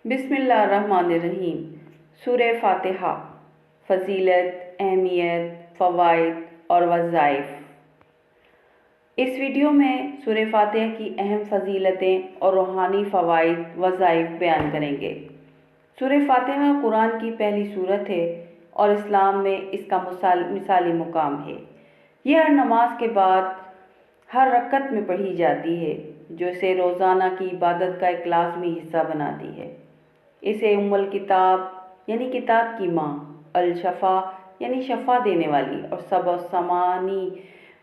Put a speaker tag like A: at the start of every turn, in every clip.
A: بسم اللہ الرحمن الرحیم۔ سورہ فاتحہ، فضیلت، اہمیت، فوائد اور وظائف۔ اس ویڈیو میں سورہ فاتحہ کی اہم فضیلتیں اور روحانی فوائد وظائف بیان کریں گے۔ سورہ فاتحہ قرآن کی پہلی سورت ہے اور اسلام میں اس کا مثالی مقام ہے۔ یہ ہر نماز کے بعد ہر رکعت میں پڑھی جاتی ہے، جو اسے روزانہ کی عبادت کا ایک لازمی حصہ بناتی ہے۔ اسے ام الکتاب یعنی کتاب کی ماں، الشفا یعنی شفا دینے والی، اور سبع الثمانی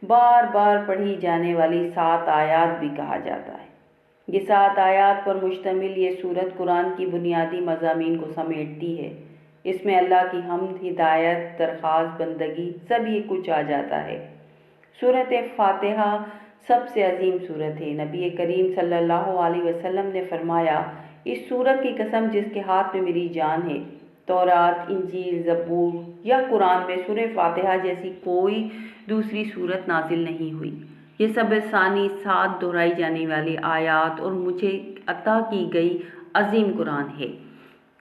A: بار بار پڑھی جانے والی 7 آیات بھی کہا جاتا ہے۔ یہ 7 آیات پر مشتمل یہ سورت قرآن کی بنیادی مضامین کو سمیٹتی ہے۔ اس میں اللہ کی حمد، ہدایت، درخواست، بندگی سب یہ کچھ آ جاتا ہے۔ سورۃ فاتحہ سب سے عظیم سورت ہے۔ نبی کریم صلی اللہ علیہ وسلم نے فرمایا، اس سورت کی قسم جس کے ہاتھ میں میری جان ہے، تورات، انجیل، زبور یا قرآن میں سورہ فاتحہ جیسی کوئی دوسری سورت نازل نہیں ہوئی۔ یہ سب ثانی 7 دہرائی جانے والی آیات اور مجھے عطا کی گئی عظیم قرآن ہے۔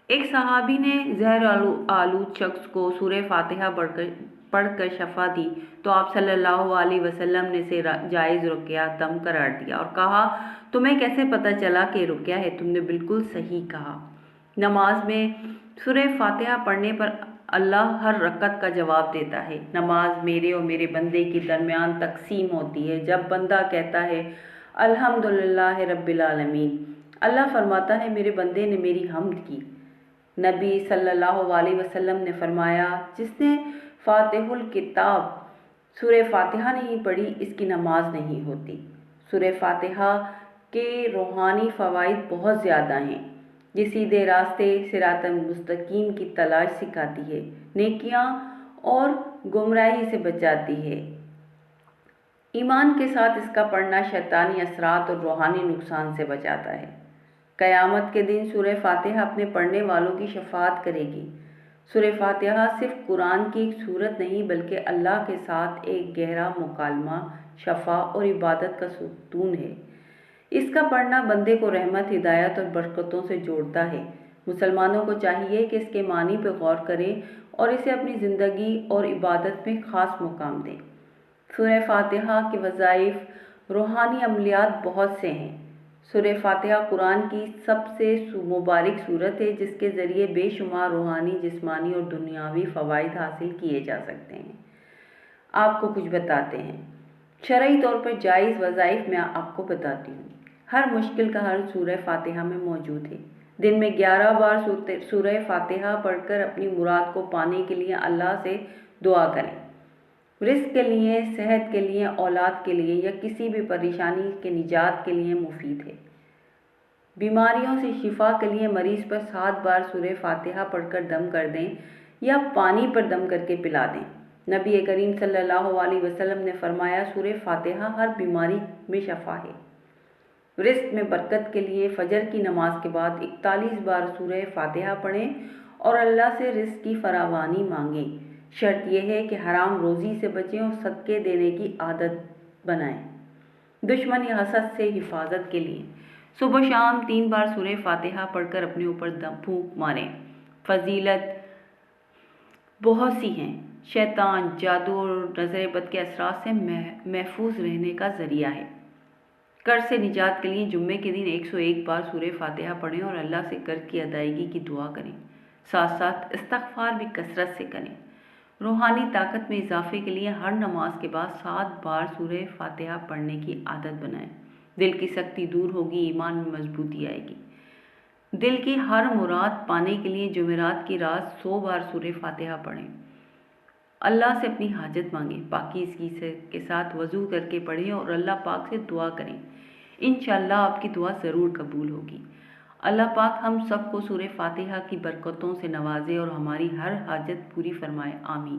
A: ایک صحابی نے زہر آلود شخص کو سورہ فاتحہ پڑھ کر شفا دی تو آپ صلی اللہ علیہ وسلم نے اسے جائز رقیہ دم قرار دیا اور کہا، تمہیں کیسے پتہ چلا کہ رقیہ ہے؟ تم نے بالکل صحیح کہا۔ نماز میں سورہ فاتحہ پڑھنے پر اللہ ہر رکعت کا جواب دیتا ہے۔ نماز میرے اور میرے بندے کے درمیان تقسیم ہوتی ہے۔ جب بندہ کہتا ہے الحمدللہ رب العالمین، اللہ فرماتا ہے میرے بندے نے میری حمد کی۔ نبی صلی اللہ علیہ وسلم نے فرمایا، جس نے فاتح الکتاب سورہ فاتحہ نہیں پڑھی، اس کی نماز نہیں ہوتی۔ سورہ فاتحہ کے روحانی فوائد بہت زیادہ ہیں۔ یہ سیدھے راستے صراط المستقیم کی تلاش سکھاتی ہے، نیکیاں اور گمراہی سے بچاتی ہے۔ ایمان کے ساتھ اس کا پڑھنا شیطانی اثرات اور روحانی نقصان سے بچاتا ہے۔ قیامت کے دن سورہ فاتحہ اپنے پڑھنے والوں کی شفاعت کرے گی۔ سورہ فاتحہ صرف قرآن کی ایک سورت نہیں بلکہ اللہ کے ساتھ ایک گہرا مکالمہ، شفا اور عبادت کا ستون ہے۔ اس کا پڑھنا بندے کو رحمت، ہدایت اور برکتوں سے جوڑتا ہے۔ مسلمانوں کو چاہیے کہ اس کے معنی پہ غور کریں اور اسے اپنی زندگی اور عبادت میں خاص مقام دیں۔ سورہ فاتحہ کے وظائف، روحانی عملیات بہت سے ہیں۔ سورہ فاتحہ قرآن کی سب سے مبارک سورت ہے جس کے ذریعے بے شمار روحانی، جسمانی اور دنیاوی فوائد حاصل کیے جا سکتے ہیں۔ آپ کو کچھ بتاتے ہیں۔ شرعی طور پر جائز وظائف میں آپ کو بتاتی ہوں۔ ہر مشکل کا حل سورہ فاتحہ میں موجود ہے۔ دن میں 11 بار سورہ فاتحہ پڑھ کر اپنی مراد کو پانے کے لیے اللہ سے دعا کریں۔ رزق کے لیے، صحت کے لیے، اولاد کے لیے یا کسی بھی پریشانی کے نجات کے لیے مفید ہے۔ بیماریوں سے شفا کے لیے مریض پر 7 بار سورہ فاتحہ پڑھ کر دم کر دیں یا پانی پر دم کر کے پلا دیں۔ نبی کریم صلی اللہ علیہ وسلم نے فرمایا، سورہ فاتحہ ہر بیماری میں شفا ہے۔ رزق میں برکت کے لیے فجر کی نماز کے بعد 41 بار سورہ فاتحہ پڑھیں اور اللہ سے رزق کی فراوانی مانگیں۔ شرط یہ ہے کہ حرام روزی سے بچیں اور صدقے دینے کی عادت بنائیں۔ دشمن یا حسد سے حفاظت کے لیے صبح و شام 3 بار سورہ فاتحہ پڑھ کر اپنے اوپر پھونک ماریں۔ فضیلت بہت سی ہیں۔ شیطان، جادو اور نظر بد کے اثرات سے محفوظ رہنے کا ذریعہ ہے۔ قرض سے نجات کے لیے جمعے کے دن 101 بار سورہ فاتحہ پڑھیں اور اللہ سے قرض کی ادائیگی کی دعا کریں۔ ساتھ ساتھ استغفار بھی کثرت سے کریں۔ روحانی طاقت میں اضافے کے لیے ہر نماز کے بعد 7 بار سورہ فاتحہ پڑھنے کی عادت بنائیں۔ دل کی سختی دور ہوگی، ایمان میں مضبوطی آئے گی۔ دل کی ہر مراد پانے کے لیے جمعرات کی رات 100 بار سورہ فاتحہ پڑھیں۔ اللہ سے اپنی حاجت مانگیں، پاکیزگی کے ساتھ وضو کر کے پڑھیں اور اللہ پاک سے دعا کریں۔ انشاءاللہ آپ کی دعا ضرور قبول ہوگی۔ اللہ پاک ہم سب کو سورہ فاتحہ کی برکتوں سے نوازے اور ہماری ہر حاجت پوری فرمائے، آمین۔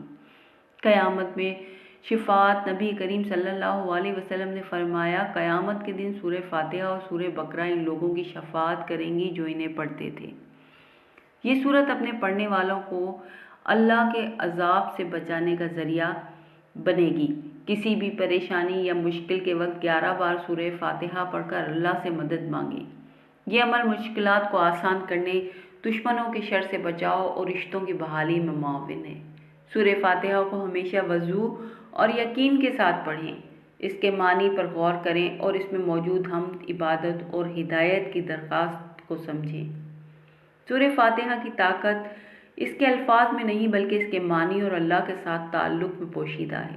A: قیامت میں شفاعت، نبی کریم صلی اللہ علیہ وسلم نے فرمایا، قیامت کے دن سورہ فاتحہ اور سورہ بقرہ ان لوگوں کی شفاعت کریں گی جو انہیں پڑھتے تھے۔ یہ سورت اپنے پڑھنے والوں کو اللہ کے عذاب سے بچانے کا ذریعہ بنے گی۔ کسی بھی پریشانی یا مشکل کے وقت 11 بار سورہ فاتحہ پڑھ کر اللہ سے مدد مانگیں۔ یہ عمل مشکلات کو آسان کرنے، دشمنوں کے شر سے بچاؤ اور رشتوں کی بحالی میں معاون ہے۔ سورہ فاتحہ کو ہمیشہ وضو اور یقین کے ساتھ پڑھیں، اس کے معنی پر غور کریں اور اس میں موجود حمد، عبادت اور ہدایت کی درخواست کو سمجھیں۔ سورہ فاتحہ کی طاقت اس کے الفاظ میں نہیں بلکہ اس کے معنی اور اللہ کے ساتھ تعلق میں پوشیدہ ہے۔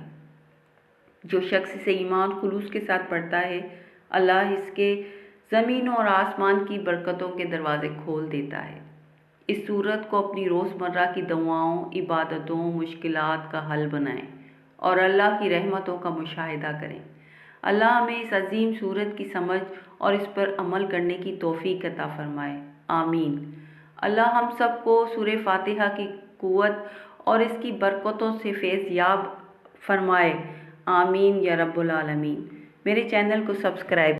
A: جو شخص اسے ایمان خلوص کے ساتھ پڑھتا ہے، اللہ اس کے زمین اور آسمان کی برکتوں کے دروازے کھول دیتا ہے۔ اس سورت کو اپنی روزمرہ کی دعاؤں، عبادتوں، مشکلات کا حل بنائیں اور اللہ کی رحمتوں کا مشاہدہ کریں۔ اللہ ہمیں اس عظیم سورت کی سمجھ اور اس پر عمل کرنے کی توفیق عطا فرمائے، آمین۔ اللہ ہم سب کو سورہ فاتحہ کی قوت اور اس کی برکتوں سے فیض یاب فرمائے، آمین یا رب العالمین۔ میرے چینل کو سبسکرائب